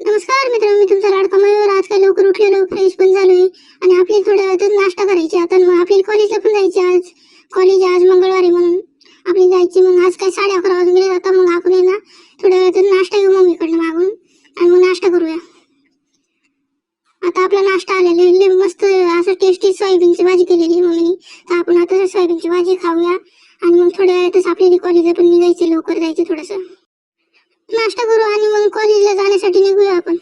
नमस्कार मित्रांनो, मी तुमचा लाडका मयूर. आज काय लवकर उठलेलो, फ्रेश पण झालोय आणि आपली थोड्या वेळातच नाश्ता करायची. आता मग आपली कॉलेजला पण जायची. आज कॉलेज आज मंगळवारी म्हणून आपली जायची. मग आज काय 11:30 वाजून गेले. आता मग आपण आहे ना थोड्या वेळातच नाश्ता घेऊ मम्मीकडनं मागून आणि मग नाश्ता करूया. आता आपला नाश्ता आलेला आहे, मस्त असं टेस्टी सोयाबीनची भाजी केलेली मम्मीने. तर आपण आता सोयाबीनची भाजी खाऊया आणि मग थोड्या वेळातच आपल्याला कॉलेजला पण निघायचं, लवकर जायचं. थोडंसं नाश्ता करू आणि मग कॉलेजला जाण्यासाठी निघूया आपण.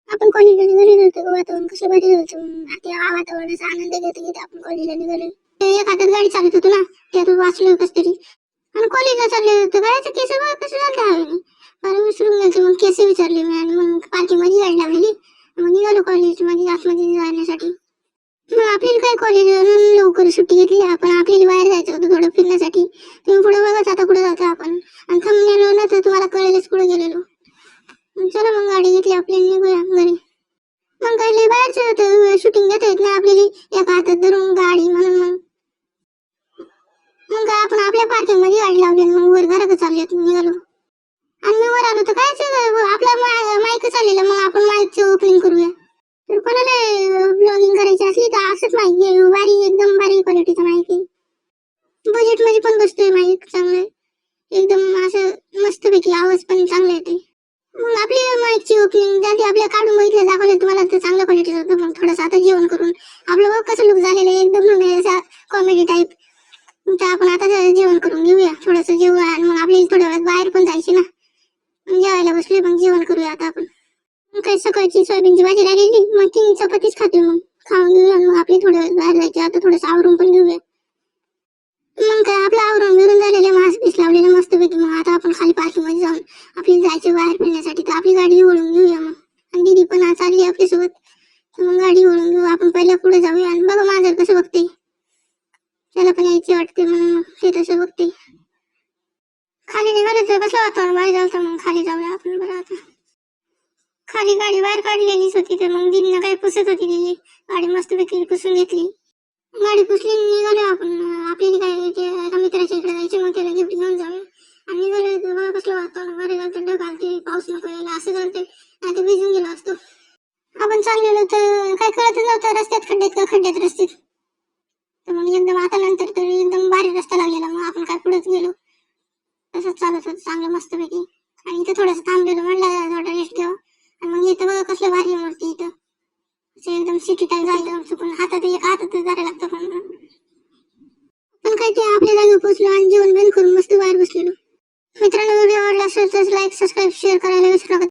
आपण कॉलेजला निघालेलो होतो. वातावरण कसं भारी होतं. त्या वातावरणाचा आनंद घेत घेत आपण कॉलेजला निघालो. एक हातात गाडी चालत होतो ना, त्यातून वाचलो कस तरी आणि कॉलेजला चालले होते. गायचं केस बघ कसं झालं हवेने, बरं विसरून गेलते. मग केस विचारले मी आणि मग पार्किंग मध्ये गाडी लावलेली. मग निघालो कॉलेज मध्ये आतमध्ये जाण्यासाठी. मग आपल्याला काय कॉलेज लवकर सुट्टी घेतली. आपण आपल्याला बाहेर जायचं होतं थोडं फिरण्यासाठी. तुम्ही पुढे बघाच आता कुठे जातो आपण. आणि थांबलेलो ना तर तुम्हाला कळेलच कुठे गेलेलो. चला मग गाडी घेतली आपल्याला, निघूया घरी. मग काही लय बाहेरचं होतं, शूटिंग घेता येत नाही आपल्याला एका हातात धरून गाडी. म्हणून मग काय आपण आपल्या पार्किंग मध्ये गाडी लावली आणि मग वर घराकडे चालले निघालो. आणि मी वर आलो तर काय आपला माईक चाललेला. मग आपण माईकचं ओपनिंग करूया. तर कोणाला ब्लॉगिंग करायची असली तर असंच माईक घे. भारी, एकदम भारी क्वालिटीचा माईक आहे. बजेट मध्ये पण बसतोय माईक, चांगलं एकदम असं मस्तपैकी, आवाज पण चांगला येते. मग आपली माईकची ओपनिंग झाली. आपल्या काढून बघितलं, दाखवलं तुम्हाला तर चांगल्या क्वालिटीचं होतं. मग थोडंसं आता जेवण करून आपलं बघ कसं लुक झालेलं आहे, एकदम कॉमेडी टाईप. तर आपण आता जेवण करून घेऊया, थोडंसं जेवूया आणि मग आपल्याला थोड्या वेळात बाहेर पण जायची ना. जेवायला बसले, मग जेवण करूया आता आपण. मग काय सकाळची सोयाबीनची भाजी राहिलेली, मग 3 चपातीच खाते. मग खाऊन घेऊया आणि मग आपली थोड्या वेळात बाहेर जायची. आता थोडंसं आवरून पण घेऊया. मग काय आपलं आवरून बिरून झालेले, मास्क पीस लावलेलं मस्तपैकी. मग आता आपण खाली पार्किंग मध्ये जाऊन आपल्याला जायचं बाहेर फिरण्यासाठी. तर आपली गाडी ओळून घेऊया मग. आणि दीदी पण आज आली आपल्यासोबत. तर मग गाडी ओळून घेऊ आपण, पहिल्या पुढे जाऊया. आणि बघा माझं कसं बघते, त्याला पण यायची वाटते म्हणून ते तसं बघते. खाली निघालं तर कसं वातावरण बाहेर जायचं. मग खाली जाऊया आपण. बरं आता खाली गाडी बाहेर काढलेलीच होती. तर मग दीदीनं काही पुसत होती, ती गाडी मस्तपैकी पुसून घेतली. गाडी पुसली निघालो आपण. आपल्याला काय ते एका मित्राच्या इकडे जायचे, मग त्याला गिफ्ट घेऊन जाऊया. आणि निघालो तर बघा कसलं वातावरण भारी झालं. ढग आलते, पाऊस नको यायला असं झालं, नाही तर भिजून गेलो असतो. आपण चाललेलो तर काय कळतच नव्हतं रस्त्यात खड्ड्यात का खड्ड्यात रस्त्यात. तर मग एकदम आता नंतर तर एकदम भारी रस्ता लागलेला. मग आपण काय पुढेच गेलो, तसंच चालत होतं चांगलं मस्तपैकी. आणि इथं थोडंसं थांबलेलो, म्हणलं थोडा रेस्ट घ्यावं. आणि मग इथं बघा कसलं भारी मूर्ती. इथं एकदम सिटी टाईप झालं. चुकून हातात एक हातातच धरायला लागतं पण काय ते आपल्या जागेवर पोहोचलो आणि जेवण बंद करून मस्त बाहेर बसलेलो. मित्रांनो, व्हिडिओ आवडला असेल तर लाईक, सबस्क्राईब, शेअर करायला विसरू नका.